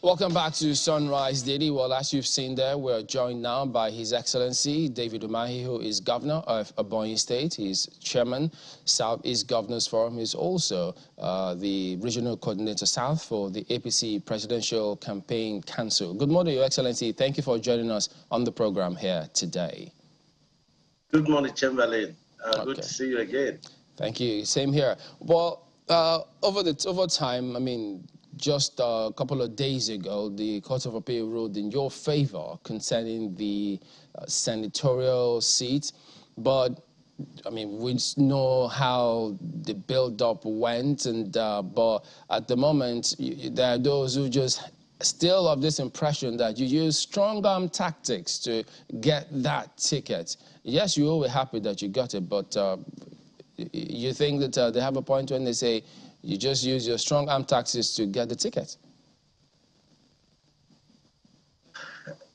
Welcome back to Sunrise Daily. Well, as you've seen there, we're joined now by His Excellency David Umahi, who is Governor of Ebonyi State. He's Chairman, Southeast Governors Forum. He's also the Regional Coordinator South for the APC Presidential Campaign Council. Good morning, Your Excellency. Thank you for joining us on the program here today. Good morning, Chamberlain. Good to see you again. Thank you. Same here. Well, over time, I mean, just a couple of days ago, the Court of Appeal ruled in your favor concerning the senatorial seat. But, I mean, we know how the build-up went, and but at the moment, there are those who just still have this impression that you use strong-arm tactics to get that ticket. Yes, you will be happy that you got it, but you think that they have a point when they say you just use your strong-arm tactics to get the ticket?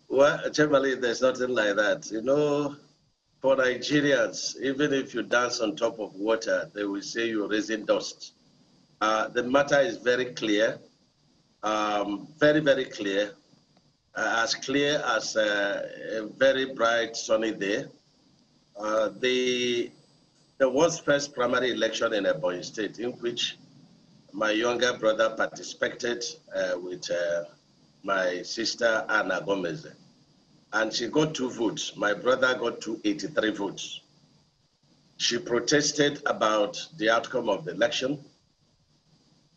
Well, Chamberlain, there's nothing like that. You know, for Nigerians, even if you dance on top of water, they will say you're raising dust. The matter is very clear, very, very clear, as clear as a very bright sunny day. There was first primary election in Ebonyi State in which my younger brother participated with my sister Anna Gomez, and she got 2 votes. My brother got 283 votes. She protested about the outcome of the election,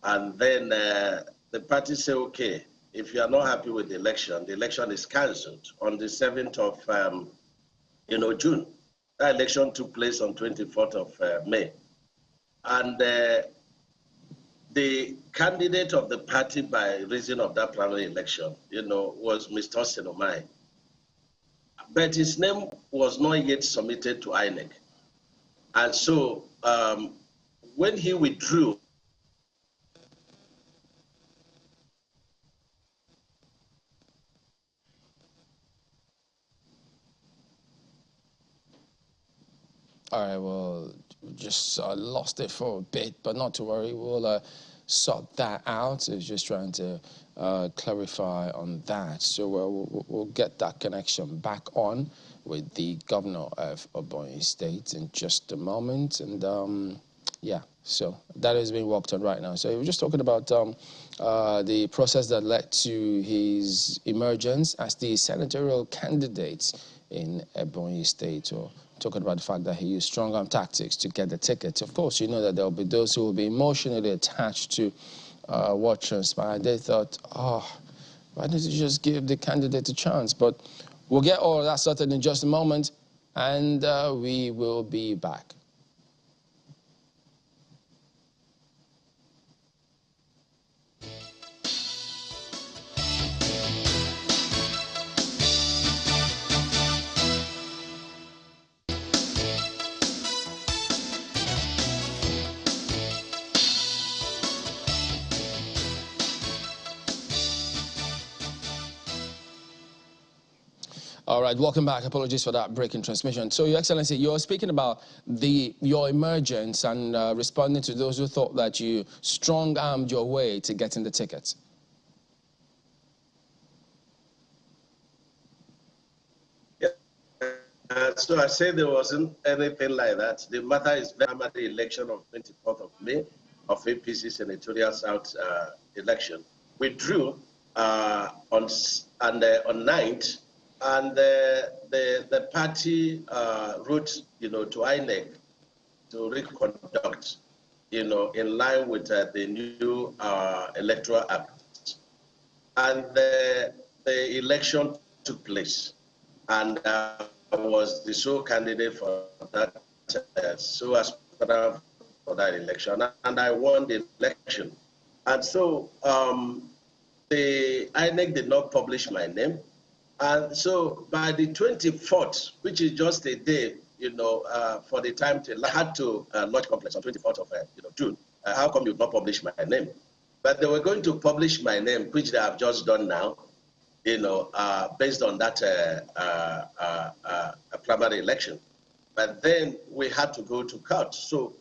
and then the party said, okay, if you are not happy with the election is cancelled on the 7th of June. That election took place on 24th of May. And the candidate of the party by reason of that primary election, was Mr. Umahi. But his name was not yet submitted to INEC. And so when he withdrew, All right, well, just lost it for a bit, but not to worry. We'll sort that out. It's just trying to clarify on that. So we'll get that connection back on with the governor of Ebonyi State in just a moment. And yeah, so that is being worked on right now. So we're just talking about the process that led to his emergence as the senatorial candidate in Ebonyi State, or talking about the fact that he used strong-arm tactics to get the ticket. Of course, you know that there will be those who will be emotionally attached to what transpired. They thought, oh, why didn't you just give the candidate a chance? But we'll get all of that sorted in just a moment, and we will be back. All right, welcome back. Apologies for that break in transmission. So, Your Excellency, you're speaking about your emergence and responding to those who thought that you strong-armed your way to getting the tickets. Yeah. So I said there wasn't anything like that. The matter is the election of 24th of May of APC Senatorial South election. We drew on 9th. And the party wrote, to INEC to reconduct, in line with the new electoral act. And the election took place, and I was the sole candidate for that, so as for that election, and I won the election. And so the INEC did not publish my name. And so by the 24th, which is just a day, for the time I had to lodge complaints on 24th of June. How come you've not published my name? But they were going to publish my name, which they have just done now, based on that primary election. But then we had to go to court. So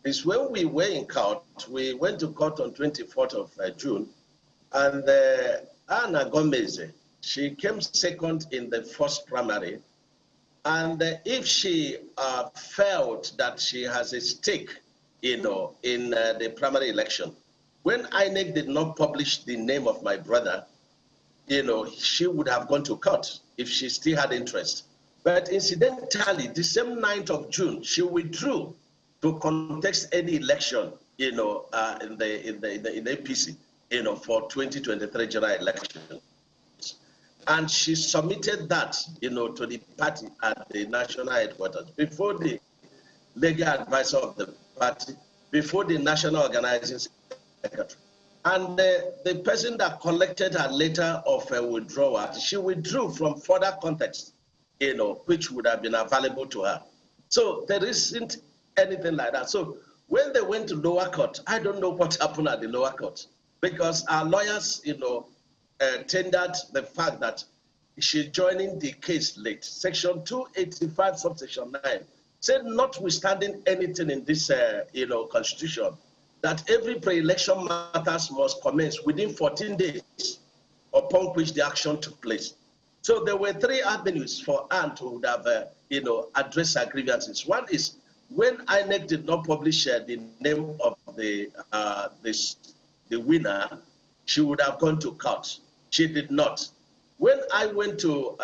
it's when we were in court, we went to court on 24th of June, and Anna Gomez, she came second in the first primary. And if she felt that she has a stake, in the primary election, when INEC did not publish the name of my brother, she would have gone to court if she still had interest. But incidentally, the same 9th of June, she withdrew to contest any election, in the APC, for 2023 general election. And she submitted that, to the party at the national headquarters before the legal advisor of the party, before the national organizing secretary. And the person that collected her letter of withdrawal, she withdrew from further context, which would have been available to her. So there isn't anything like that. So when they went to lower court, I don't know what happened at the lower court, because our lawyers, tendered the fact that she's joining the case late. Section 285, subsection 9, said notwithstanding anything in this, constitution, that every pre-election matters must commence within 14 days upon which the action took place. So there were 3 avenues for Anne to have, addressed her grievances. One is when INEC did not publish the name of the winner, she would have gone to court. She did not. When I went to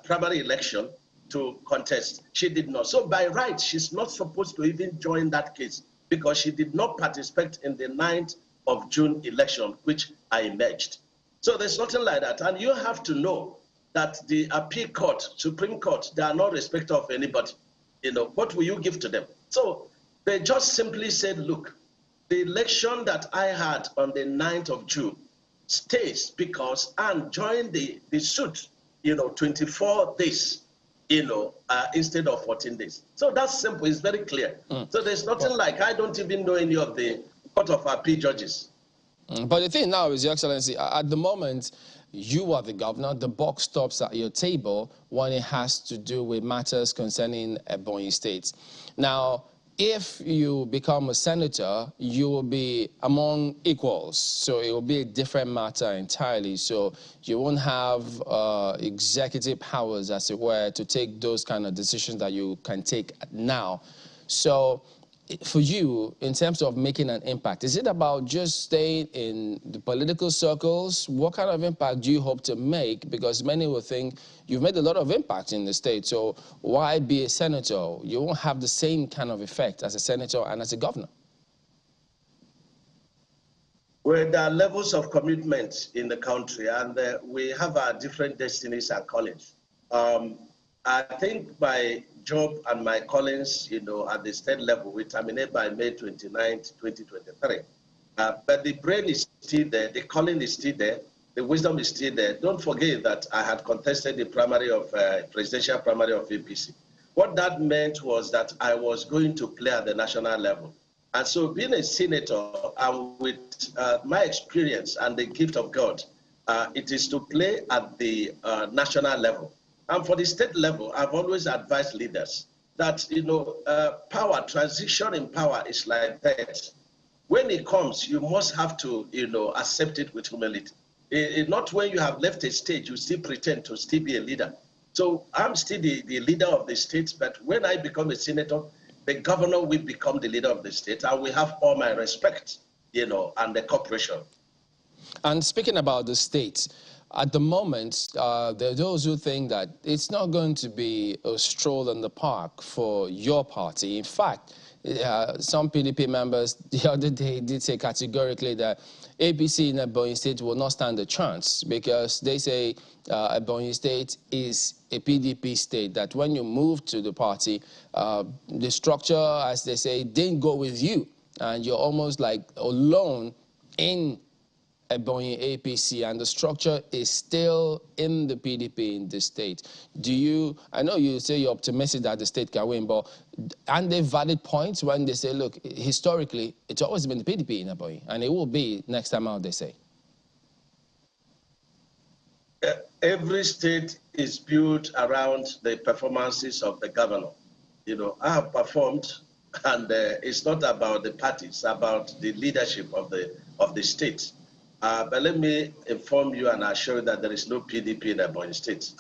primary election to contest, she did not. So by right, she's not supposed to even join that case because she did not participate in the 9th of June election, which I emerged. So there's nothing like that. And you have to know that the appeal court, Supreme Court, they are not respecter of anybody. What will you give to them? So they just simply said, look, the election that I had on the 9th of June stays because Anne joined the suit, 24 days, instead of 14 days. So that's simple. It's very clear. So there's nothing like, I don't even know any of the Court of Appeal judges. But the thing now is, Your Excellency, at the moment, you are the governor. The buck stops at your table when it has to do with matters concerning Ebonyi State. Now, if you become a senator, you will be among equals. So it will be a different matter entirely. So you won't have executive powers, as it were, to take those kind of decisions that you can take now. So for you, in terms of making an impact, is it about just staying in the political circles? What kind of impact do you hope to make? Because many will think you've made a lot of impact in the state, so why be a senator? You won't have the same kind of effect as a senator and as a governor. Well, there are levels of commitment in the country, and we have our different destinies and callings. I think my job and my callings, at the state level, will terminate by May 29th, 2023. But the brain is still there, the calling is still there, the wisdom is still there. Don't forget that I had contested the primary of presidential primary of APC. What that meant was that I was going to play at the national level. And so being a senator, and with my experience and the gift of God, it is to play at the national level. And for the state level, I've always advised leaders that, power, transition in power is like that. When it comes, you must have to, accept it with humility. Not when you have left a stage, you still pretend to still be a leader. So I'm still the leader of the state, but when I become a senator, the governor will become the leader of the state. I will have all my respect, and the cooperation. And speaking about the state, at the moment, there are those who think that it's not going to be a stroll in the park for your party. In fact, some PDP members the other day did say categorically that APC in Ebonyi State will not stand a chance because they say Ebonyi State is a PDP state, that when you move to the party, the structure, as they say, didn't go with you, and you're almost like alone in Ebonyi APC, and the structure is still in the PDP in the state. I know you say you're optimistic that the state can win, but aren't there valid points when they say, look, historically, it's always been the PDP in Ebonyi, and it will be next time out, they say? Every state is built around the performances of the governor. I have performed, and it's not about the party, it's about the leadership of the state. But let me inform you and assure you that there is no PDP in Ebonyi State.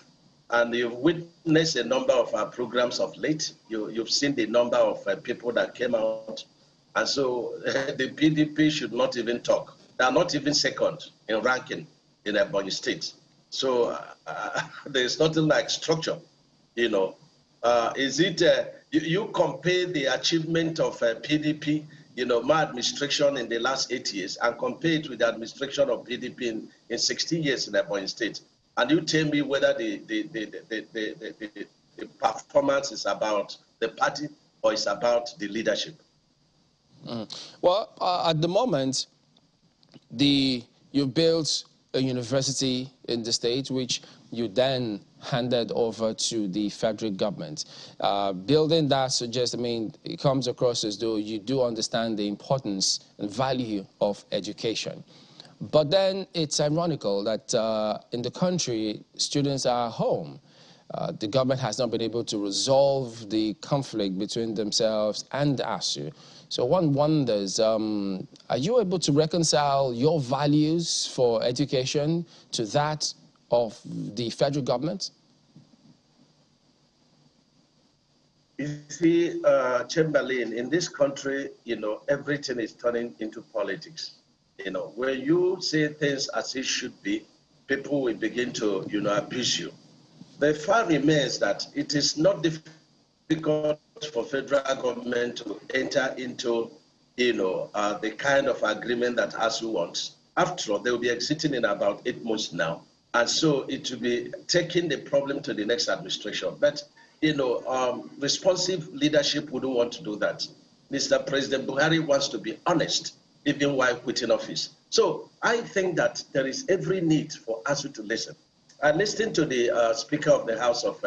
And you've witnessed a number of our programs of late. You've seen the number of people that came out. And so the PDP should not even talk. They are not even second in ranking in Ebonyi State. So there's nothing like structure, you know. Is it, you compare the achievement of PDP, you know, my administration in the last 8 years, and compare it with the administration of PDP in 16 years in Ebonyi State, and you tell me whether the performance is about the party or it's about the leadership. Well, at the moment, you built a university in the state, which you then handed over to the federal government. Building that suggests, I mean, it comes across as though you do understand the importance and value of education. But then it's ironical that in the country, students are home. The government has not been able to resolve the conflict between themselves and ASU. So one wonders, are you able to reconcile your values for education to that of the federal government? You see, Chamberlain, in this country, you know, everything is turning into politics. You know, when you say things as it should be, people will begin to, you know, abuse you. The fact remains that it is not difficult for federal government to enter into, you know, the kind of agreement that ASU wants. After all, they will be exiting in about 8 months now. And so it will be taking the problem to the next administration. But, you know, responsive leadership wouldn't want to do that. Mr. President Buhari wants to be honest, even while quitting office. So I think that there is every need for ASU to listen. I listened to the Speaker of the House of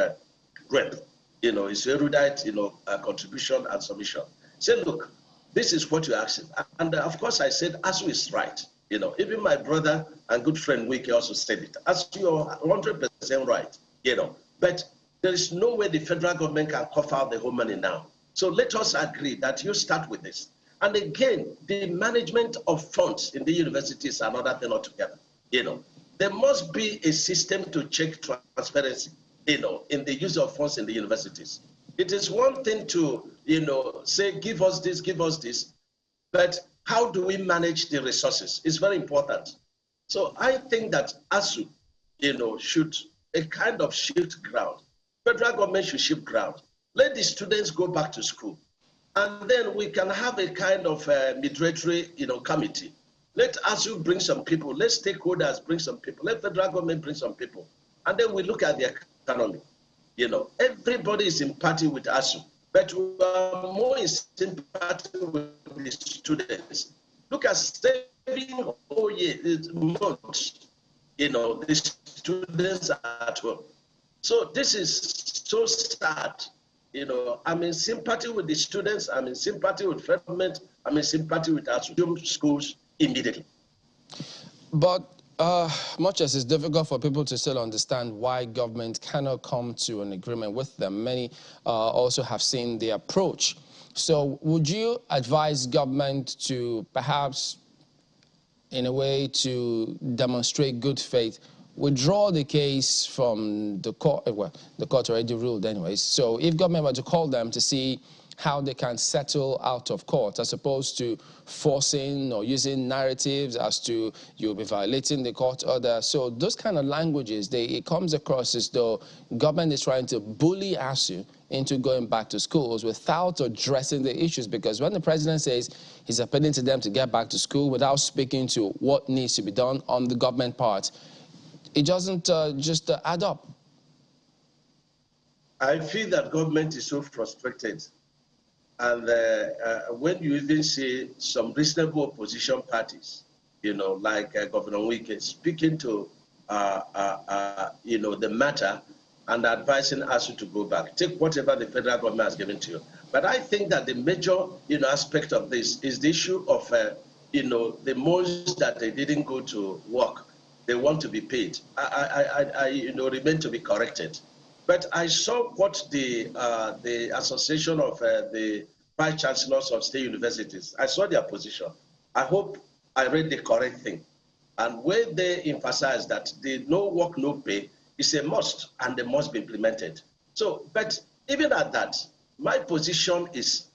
Rep, you know, his erudite, you know, contribution and submission. Say, look, this is what you're asking. And of course, I said, ASU is right. You know, even my brother and good friend Wiki also said it. ASU, you're 100% right, you know. But there is no way the federal government can cough out the whole money now. So let us agree that you start with this. And again, the management of funds in the universities is another thing altogether, you know. There must be a system to check transparency, you know, in the use of funds in the universities. It is one thing to, you know, say, give us this, but how do we manage the resources? It's very important. So I think that ASU, you know, should a kind of shift ground. Federal government should shift ground. Let the students go back to school. And then we can have a kind of mediatory, you know, committee. Let ASU bring some people. Let stakeholders bring some people. Let federal government bring some people. And then we look at the economy. You know, everybody is in party with ASU, but we are more in sympathy with the students. Look at 7 whole months, you know, the students are at home. So this is so sad. You know, I'm in sympathy with the students. I'm in sympathy with government. I'm in sympathy with ASU schools immediately. But much as it's difficult for people to still understand why government cannot come to an agreement with them, many also have seen the approach. So would you advise government to perhaps, in a way, to demonstrate good faith, withdraw the case from the court? Well, the court already ruled anyways. So if government were to call them to see how they can settle out of court, as opposed to forcing or using narratives as to you'll be violating the court order. So those kind of languages, it comes across as though government is trying to bully ASU into going back to schools without addressing the issues. Because when the president says he's appealing to them to get back to school without speaking to what needs to be done on the government part, it doesn't just add up. I feel that government is so frustrated. And when you even see some reasonable opposition parties, you know, like Governor Wike speaking to, you know, the matter and advising us to go back, take whatever the federal government has given to you. But I think that the major, you know, aspect of this is the issue of, you know, the months that they didn't go to work, they want to be paid. I you know, remain to be corrected. But I saw what the Association of the Vice Chancellors of State Universities, I saw their position. I hope I read the correct thing. And where they emphasize that the no work, no pay is a must, and they must be implemented. So, but even at that, my position is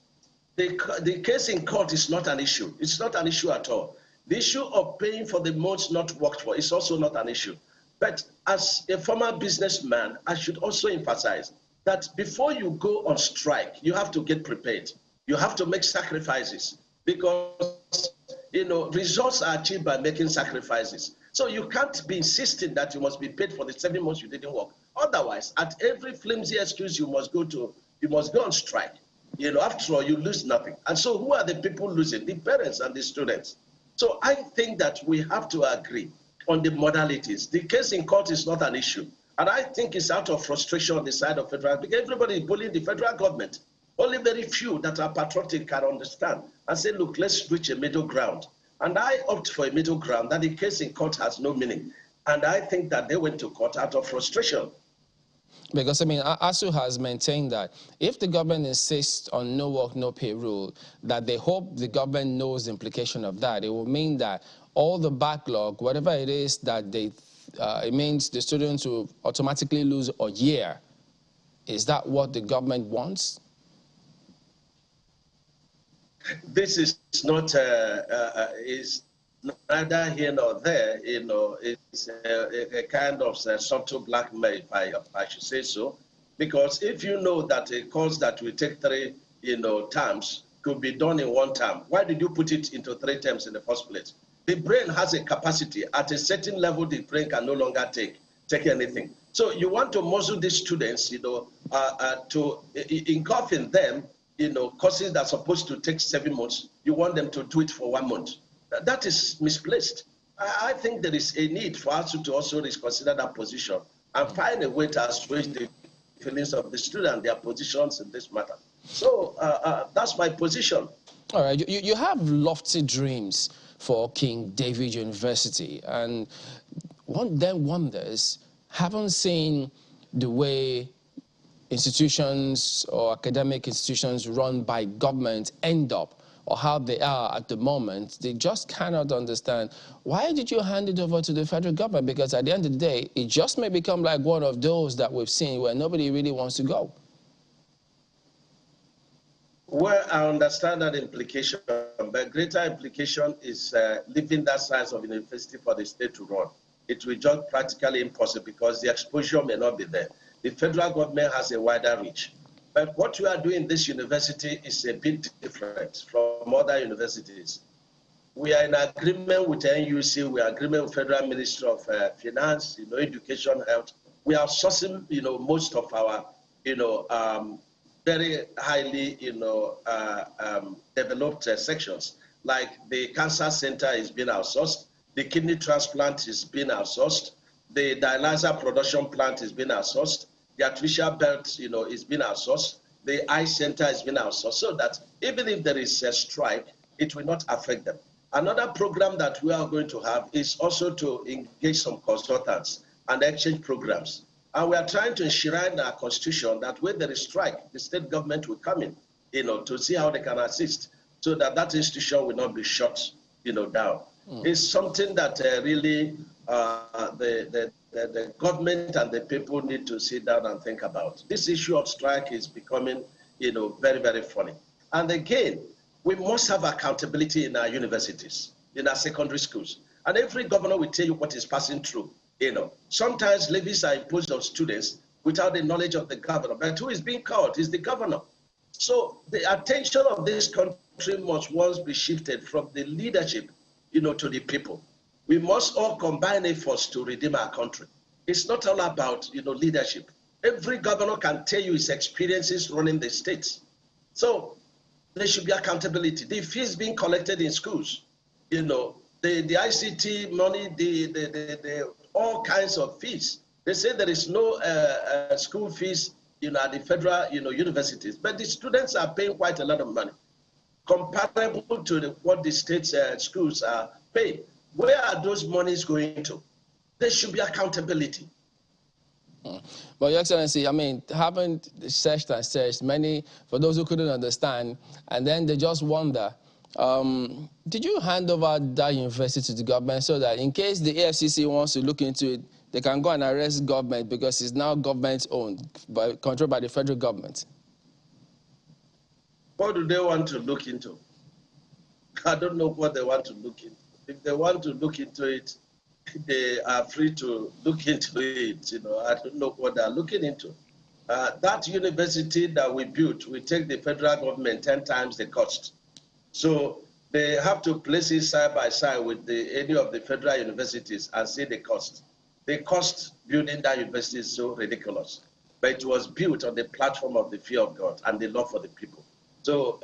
the case in court is not an issue. It's not an issue at all. The issue of paying for the months not worked for is also not an issue. But as a former businessman, I should also emphasize that before you go on strike, you have to get prepared. You have to make sacrifices because, results are achieved by making sacrifices. So you can't be insisting that you must be paid for the 7 months you didn't work. Otherwise, at every flimsy excuse you must go on strike. After all, you lose nothing. And so who are the people losing? The parents and the students. So I think that we have to agree on the modalities. The case in court is not an issue. And I think it's out of frustration on the side of federal, because everybody is bullying the federal government. Only very few that are patriotic can understand and say, look, let's reach a middle ground. And I opt for a middle ground, that the case in court has no meaning. And I think that they went to court out of frustration. Because, I mean, ASU has maintained that if the government insists on no work, no pay rule, that they hope the government knows the implication of that. It will mean that all the backlog, whatever it is that it means the students will automatically lose a year. Is that what the government wants? This is not is neither here nor there. It's a kind of subtle blackmail, if I should say so. Because if you know that a course that will take 3 terms could be done in 1 term, why did you put it into 3 terms in the first place? The brain has a capacity. At a certain level, the brain can no longer take anything. So you want to muzzle these students, to engulf in them, courses that are supposed to take 7 months. You want them to do it for 1 month. That is misplaced. I think there is a need for us to also reconsider that position and find a way to assuage the feelings of the students, their positions in this matter. So that's my position. All right, you have lofty dreams for King David University, and one then wonders, haven't seen the way institutions or academic institutions run by government end up, or how they are at the moment. They just cannot understand, why did you hand it over to the federal government? Because at the end of the day, it just may become like one of those that we've seen where nobody really wants to go. Well, I understand that implication, but greater implication is leaving that size of university for the state to run. It will just practically impossible because the exposure may not be there. The federal government has a wider reach. But what we are doing in this university is a bit different from other universities. We are in agreement with NUC, we are in agreement with Federal Ministry of Finance, Education, Health. We are sourcing, most of our, very highly, developed sections. Like the cancer center is being outsourced, the kidney transplant is being outsourced, the dialyzer production plant is being outsourced, the artificial belt, is being outsourced, the eye center is being outsourced, so that even if there is a strike, it will not affect them. Another program that we are going to have is also to engage some consultants and exchange programs. And we are trying to enshrine our constitution that when there is strike, the state government will come in, to see how they can assist, so that that institution will not be shut, down. It's something that really the government and the people need to sit down and think about. This issue of strike is becoming, very, very funny. And again, we must have accountability in our universities, in our secondary schools. And every governor will tell you what is passing through. Sometimes levies are imposed on students without the knowledge of the governor. But who is being called is the governor. So the attention of this country must once be shifted from the leadership, to the people. We must all combine efforts to redeem our country. It's not all about, leadership. Every governor can tell you his experiences running the states. So there should be accountability. The fees being collected in schools, the ICT money, the all kinds of fees. They say there is no school fees, at the federal, universities, but the students are paying quite a lot of money, comparable to what the state schools are paying. Where are those monies going to? There should be accountability. Well, Your Excellency, I mean, haven't searched and searched many, for those who couldn't understand, and then they just wonder, Did you hand over that university to the government so that in case the AFCC wants to look into it, they can go and arrest government because it's now government-owned, controlled by the federal government? What do they want to look into? I don't know what they want to look into. If they want to look into it, they are free to look into it. I don't know what they're looking into. That university that we built will take the federal government 10 times the cost. So they have to place it side by side with any of the federal universities and see the cost. The cost building that university is so ridiculous, but it was built on the platform of the fear of God and the love for the people. So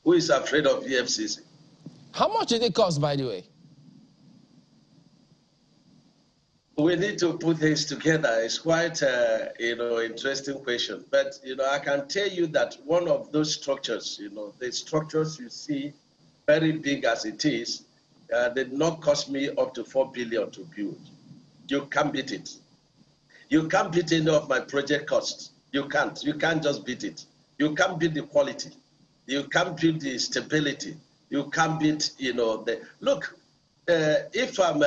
who is afraid of EFCC? How much did it cost, by the way? We need to put things together. It's quite interesting question. But I can tell you that one of those structures, the structures you see, very big as it is, did not cost me up to 4 billion to build. You can't beat it. You can't beat any of my project costs. You can't. You can't just beat it. You can't beat the quality. You can't beat the stability. You can't beat look. If I'm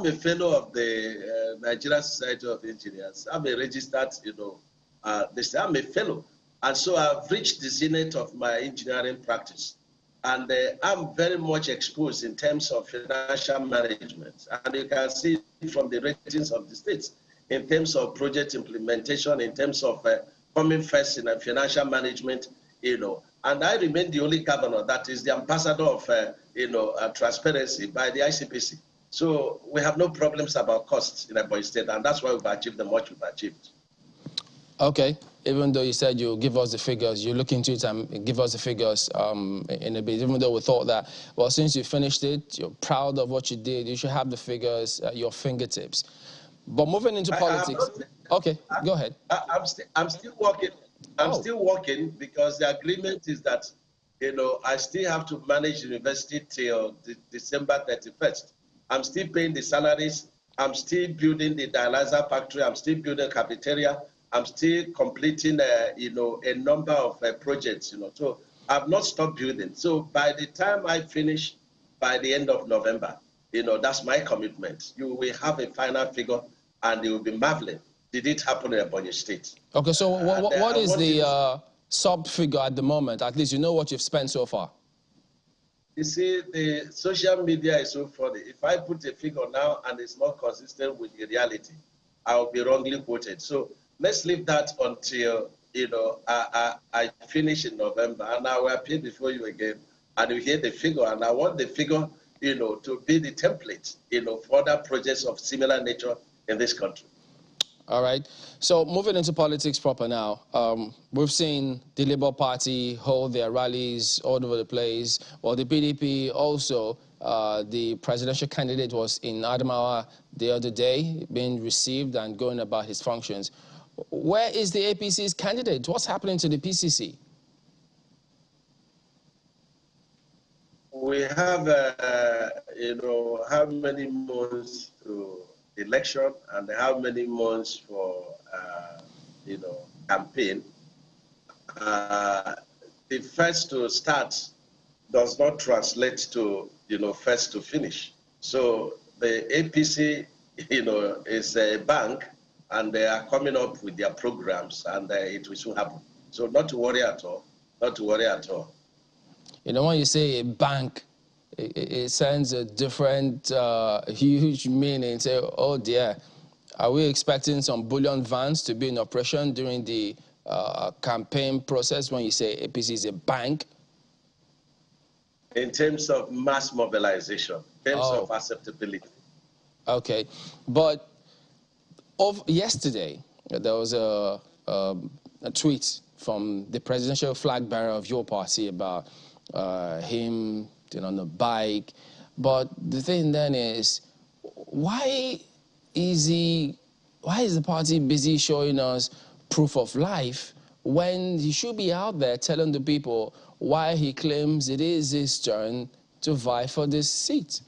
a fellow of the Nigerian Society of Engineers, I'm a registered, I'm a fellow. And so I've reached the zenith of my engineering practice. And I'm very much exposed in terms of financial management. And you can see from the ratings of the states, in terms of project implementation, in terms of coming first in financial management, and I remain the only governor that is the ambassador of, transparency by the ICPC. So we have no problems about costs in Ebonyi State, and that's why we've achieved the much we've achieved. Okay. Even though you said you'll give us the figures, you look into it and give us the figures in a bit, even though we thought that, well, since you finished it, you're proud of what you did, you should have the figures at your fingertips. But moving into politics... Okay, go ahead. I'm still working. I'm still working because the agreement is that, I still have to manage the university till December 31st. I'm still paying the salaries. I'm still building the dialyzer factory. I'm still building cafeteria. I'm still completing, a number of projects, So I've not stopped building. So by the time I finish, by the end of November, that's my commitment. You will have a final figure, and you will be marveling. Did it happen in Ebonyi State? Okay, so what is the sub figure at the moment? At least you know what you've spent so far. You see, the social media is so funny. If I put a figure now and it's not consistent with the reality, I'll be wrongly quoted. So let's leave that until I finish in November, and I will appear before you again, and you hear the figure. And I want the figure, to be the template, for other projects of similar nature in this country. All right. So moving into politics proper now, we've seen the Labour Party hold their rallies all over the place. Well, the PDP also, the presidential candidate was in Adamawa the other day, being received and going about his functions. Where is the APC's candidate? What's happening to the PCC? We have, how many months to election and how many months for, campaign. The first to start does not translate to, first to finish. So the APC, is a bank, and they are coming up with their programs, and it will soon happen. So not to worry at all. Not to worry at all. When you say a bank, it sends a different huge meaning. Say, oh dear, are we expecting some bullion vans to be in operation during the campaign process when you say APC is a bank? In terms of mass mobilization, in terms of acceptability. Okay, but yesterday, there was a tweet from the presidential flag bearer of your party about him on a bike. But the thing then is, why is the party busy showing us proof of life when he should be out there telling the people why he claims it is his turn to vie for this seat?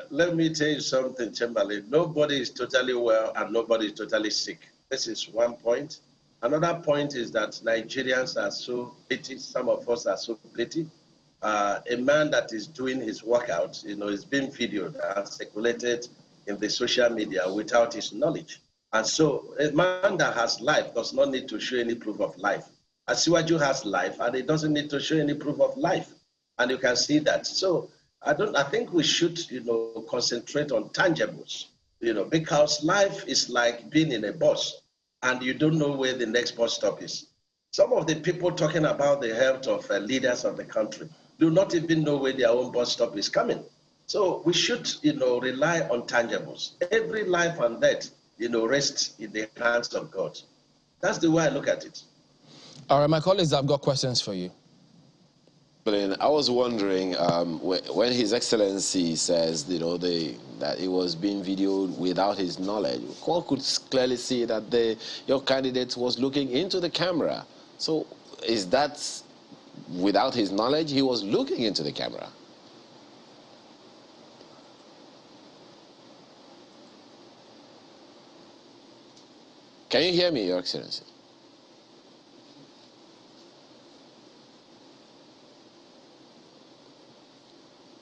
Let me tell you something, Chamberlain. Nobody is totally well and nobody is totally sick. This is one point. Another point is that Nigerians are so petty. Some of us are so petty. A man that is doing his workout, is being videoed and circulated in the social media without his knowledge. And so a man that has life does not need to show any proof of life. Asiwaju has life and he doesn't need to show any proof of life. And you can see that. So I think we should, concentrate on tangibles, because life is like being in a bus and you don't know where the next bus stop is. Some of the people talking about the health of leaders of the country do not even know where their own bus stop is coming. So we should, rely on tangibles. Every life and death, rests in the hands of God. That's the way I look at it. All right, my colleagues, I've got questions for you. I was wondering, when His Excellency says, that it was being videoed without his knowledge, one could clearly see that your candidate was looking into the camera. So is that without his knowledge? He was looking into the camera. Can you hear me, Your Excellency?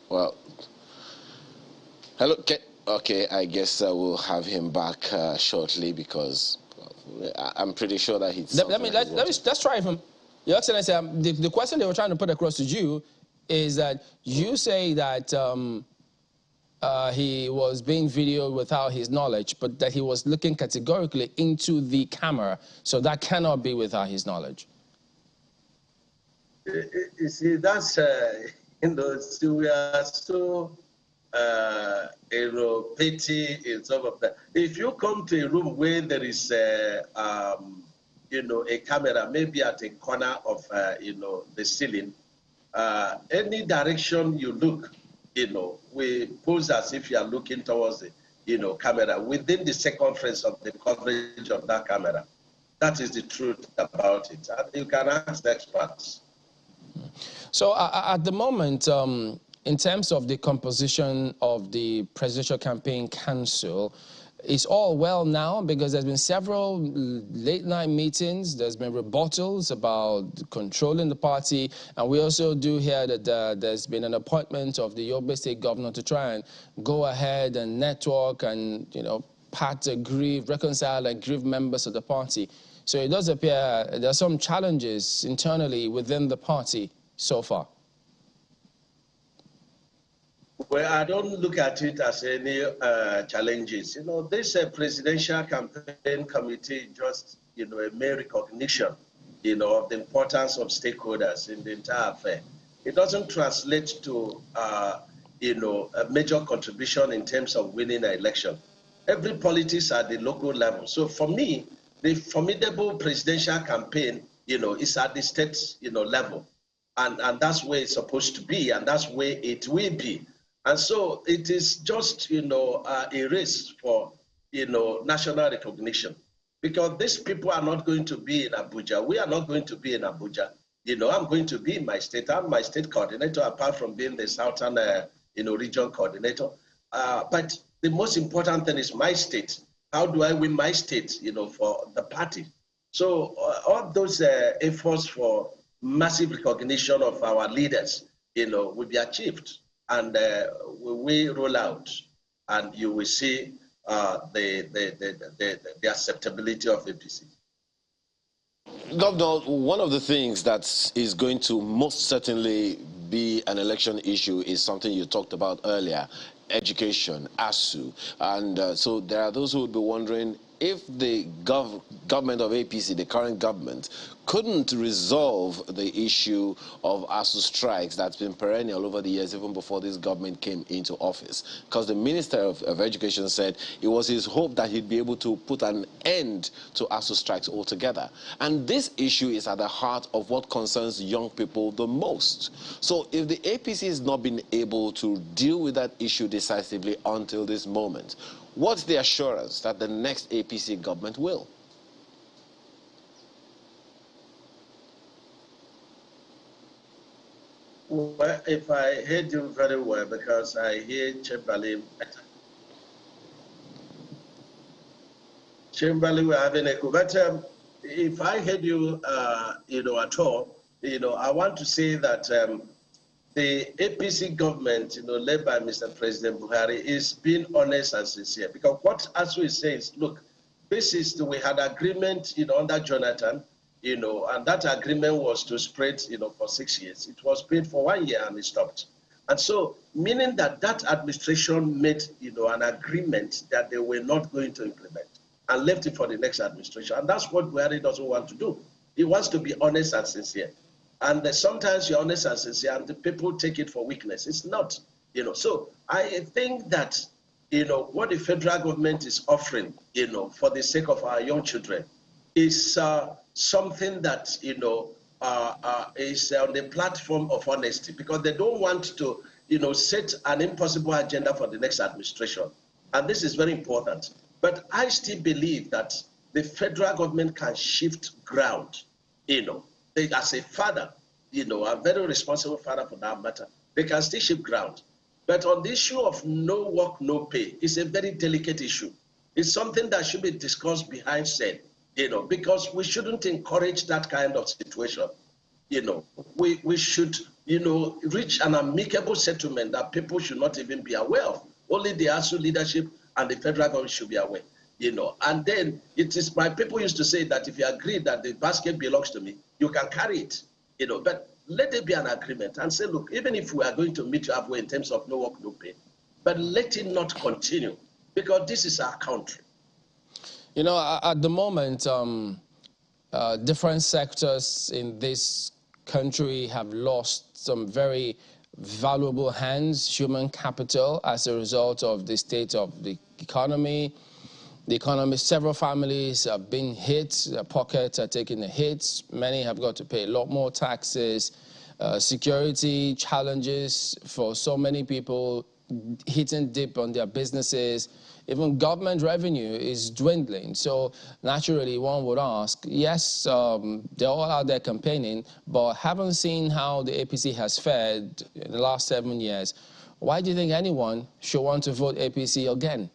Well, hello. Okay, I guess we'll have him back shortly because I'm pretty sure that he's. Let's try from Your Excellency. The question they were trying to put across to you is that you say that he was being videoed without his knowledge, but that he was looking categorically into the camera, so that cannot be without his knowledge. You see, that's so we are so petty in some of that. If you come to a room where there is a camera, maybe at a corner of the ceiling, any direction you look, we pose as if you are looking towards the camera within the circumference of the coverage of that camera. That is the truth about it. And you can ask the experts. So at the moment, in terms of the composition of the Presidential Campaign Council, it's all well now because there's been several late-night meetings. There's been rebuttals about controlling the party. And we also do hear that there's been an appointment of the Yobe State governor to try and go ahead and network and, reconcile aggrieved members of the party. So it does appear there are some challenges internally within the party so far. Well, I don't look at it as any challenges. This presidential campaign committee just, a mere recognition, of the importance of stakeholders in the entire affair. It doesn't translate to, a major contribution in terms of winning an election. Every politics at the local level. So for me, the formidable presidential campaign, is at the state, level. And that's where it's supposed to be, and that's where it will be. And so it is just, a race for, national recognition. Because these people are not going to be in Abuja. We are not going to be in Abuja. I'm going to be in my state. I'm my state coordinator, apart from being the Southern, region coordinator. But the most important thing is my state. How do I win my state, for the party? So all those efforts for massive recognition of our leaders, will be achieved. And we will roll out, and you will see the acceptability of APC. Governor, one of the things that is going to most certainly be an election issue is something you talked about earlier, education, ASU. And so there are those who would be wondering if the government of APC, the current government, couldn't resolve the issue of ASU strikes that's been perennial over the years, even before this government came into office. Because the Minister of Education said it was his hope that he'd be able to put an end to ASU strikes altogether. And this issue is at the heart of what concerns young people the most. So if the APC has not been able to deal with that issue decisively until this moment, what's the assurance that the next APC government will? Well, if I heard you very well, because I hear Chamberlain better. Chamberlain, we're having a but if I heard you, at all, I want to say that the APC government, led by Mr. President Buhari, is being honest and sincere. Because what ASU is saying is, look, we had agreement, under Jonathan, and that agreement was to spread, for 6 years. It was paid for 1 year and it stopped. And so, meaning that administration made, an agreement that they were not going to implement and left it for the next administration. And that's what Buhari doesn't want to do. He wants to be honest and sincere. And sometimes you're honest and sincere and the people take it for weakness. It's not, So I think that, what the federal government is offering, for the sake of our young children is something that, is on the platform of honesty, because they don't want to, set an impossible agenda for the next administration. And this is very important. But I still believe that the federal government can shift ground, as a father, a very responsible father for that matter, they can still shift ground. But on the issue of no work, no pay, it's a very delicate issue. It's something that should be discussed behind said, because we shouldn't encourage that kind of situation. We should, reach an amicable settlement that people should not even be aware of. Only the ASU leadership and the federal government should be aware, And then it is, my people used to say that if you agree that the basket belongs to me, you can carry it, But let there be an agreement and say, look, even if we are going to meet you halfway in terms of no work, no pay, but let it not continue, because this is our country. At the moment, different sectors in this country have lost some very valuable hands, human capital, as a result of the state of the economy. Several families have been hit, their pockets are taking the hits. Many have got to pay a lot more taxes. Security challenges for so many people hitting deep on their businesses. Even government revenue is dwindling. So naturally, one would ask, yes, they're all out there campaigning, but haven't seen how the APC has fared in the last 7 years. Why do you think anyone should want to vote APC again?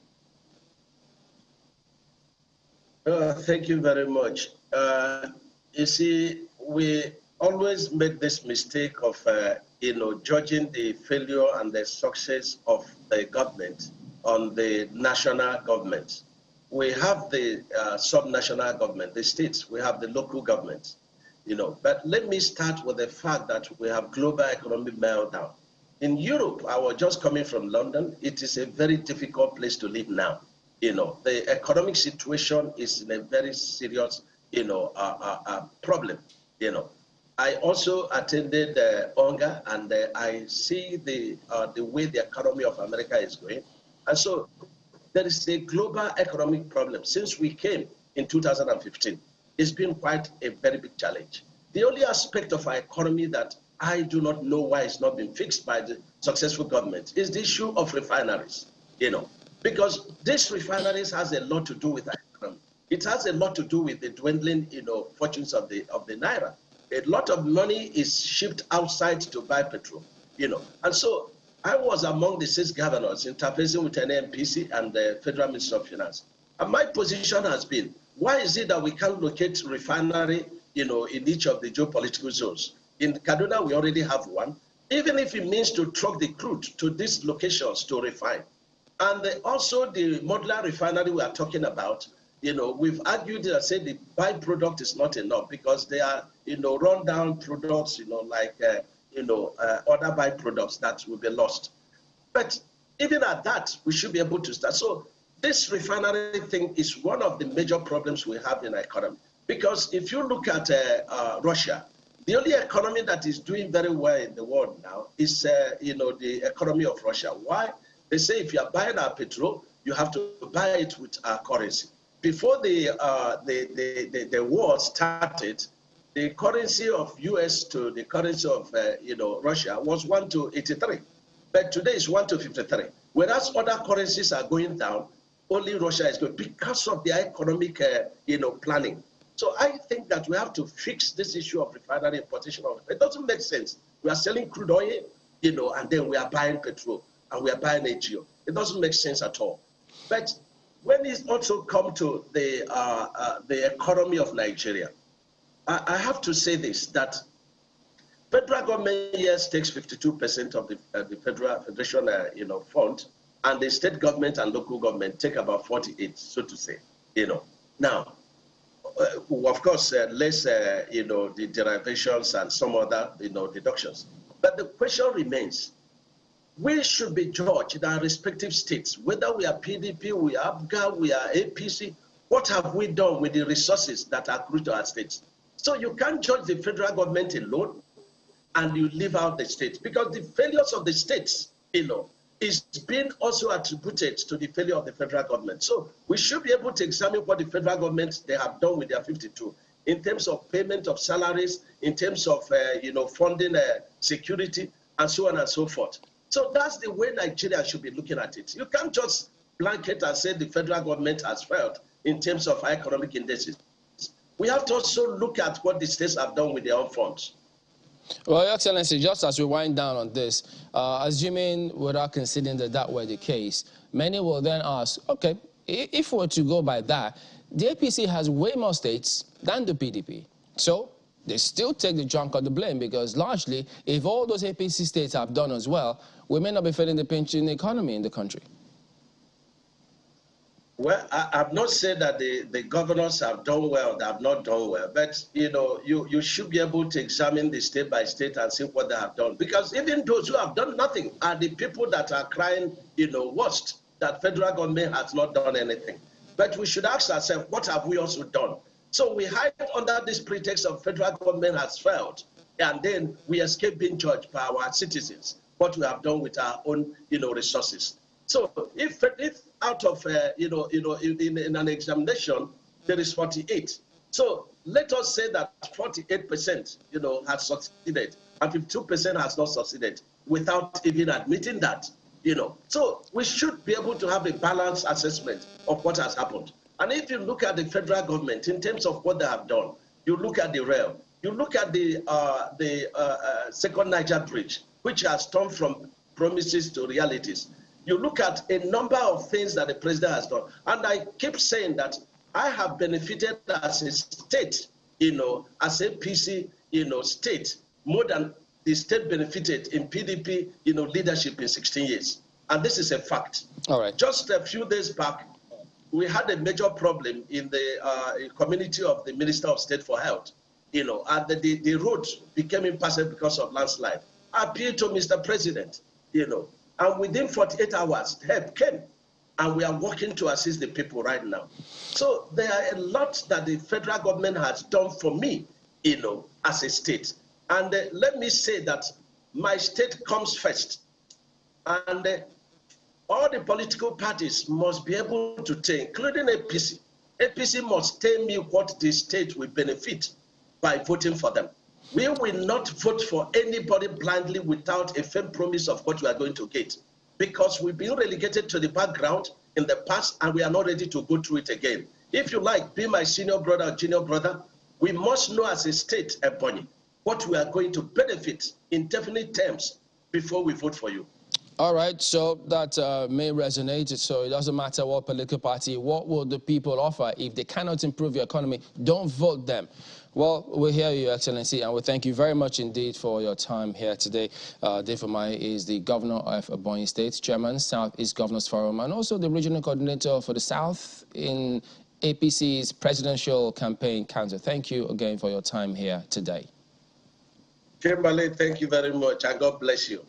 Thank you very much. You see, we always make this mistake of, judging the failure and the success of the government on the national government. We have the sub-national government, the states, we have the local government, But let me start with the fact that we have global economic meltdown. In Europe, I was just coming from London, it is a very difficult place to live now. The economic situation is in a very serious, problem, I also attended UNGA, and I see the way the economy of America is going. And so there is a global economic problem. Since we came in 2015, it's been quite a very big challenge. The only aspect of our economy that I do not know why it's not been fixed by the successful government is the issue of refineries, because this refineries has a lot to do with our economy. It has a lot to do with the dwindling, fortunes of the naira. A lot of money is shipped outside to buy petrol, And so I was among the 6 governors interfacing with NMPC and the Federal Ministry of Finance. And my position has been, why is it that we can't locate refinery, in each of the geopolitical zones? In Kaduna, we already have one, even if it means to truck the crude to these locations to refine. And also the modular refinery we are talking about, we've argued that say the byproduct is not enough because they are, run down products, like, other byproducts that will be lost. But even at that, we should be able to start. So this refinery thing is one of the major problems we have in our economy. Because if you look at Russia, the only economy that is doing very well in the world now is, the economy of Russia. Why? They say if you are buying our petrol, you have to buy it with our currency. Before the war started, the currency of US to the currency of Russia was 1 to 83, but today is 1 to 53. Whereas other currencies are going down, only Russia is going because of their economic planning. So I think that we have to fix this issue of refinery importation. It doesn't make sense. We are selling crude oil, and then we are buying petrol and we are buying AGO. It doesn't make sense at all. But when it also comes to the economy of Nigeria, I have to say this, that federal government, yes, takes 52% of the federation, fund, and the state government and local government take about 48, so to say, Now, of course, less, the derivations and some other, deductions. But the question remains, we should be judged in our respective states, whether we are PDP, we are ABGA, we are APC, what have we done with the resources that are accrued to our states? So you can't judge the federal government alone and you leave out the states, because the failures of the states, is being also attributed to the failure of the federal government. So we should be able to examine what the federal government, they have done with their 52 in terms of payment of salaries, in terms of, funding security, and so on and so forth. So that's the way Nigeria should be looking at it. You can't just blanket and say the federal government has failed in terms of economic indices. We have to also look at what the states have done with their own funds. Well, Your Excellency, just as we wind down on this, assuming without considering that were the case, many will then ask, okay, if we were to go by that, the APC has way more states than the PDP. So they still take the chunk of the blame, because largely, if all those APC states have done as well, we may not be feeling the pinch in the economy in the country. Well, I've not said that the governors have done well, they have not done well, but you should be able to examine the state by state and see what they have done, because even those who have done nothing are the people that are crying, worst, that federal government has not done anything. But we should ask ourselves, what have we also done? So we hide under this pretext of federal government has failed, and then we escape being judged by our citizens, what we have done with our own, resources. So if out of, in an examination, there is 48. So let us say that 48%, has succeeded and 52% has not succeeded without even admitting that, So we should be able to have a balanced assessment of what has happened. And if you look at the federal government in terms of what they have done, you look at the rail, you look at the second Niger bridge, which has turned from promises to realities. You look at a number of things that the president has done. And I keep saying that I have benefited as a state, as a PC, state, more than the state benefited in PDP, leadership in 16 years. And this is a fact. All right. Just a few days back, we had a major problem in the community of the Minister of State for Health, and the road became impassable because of landslide. I appealed to Mr. President, and within 48 hours, help came, and we are working to assist the people right now. So there are a lot that the federal government has done for me, as a state. And let me say that my state comes first. And all the political parties must be able to tell, including APC. APC must tell me what the state will benefit by voting for them. We will not vote for anybody blindly without a firm promise of what we are going to get, because we've been relegated to the background in the past and we are not ready to go through it again. If you like, be my senior brother or junior brother, we must know as a state, Ebony, what we are going to benefit in definite terms before we vote for you. All right, so that may resonate. So it doesn't matter what political party, what will the people offer? If they cannot improve your economy, don't vote them. Well, we hear you, Your Excellency, and we thank you very much indeed for your time here today. Dave Umahi is the Governor of Ebonyi State, Chairman, South East Governors Forum, and also the Regional Coordinator for the South in APC's Presidential Campaign Council. Thank you again for your time here today. Kimberly, thank you very much, and God bless you.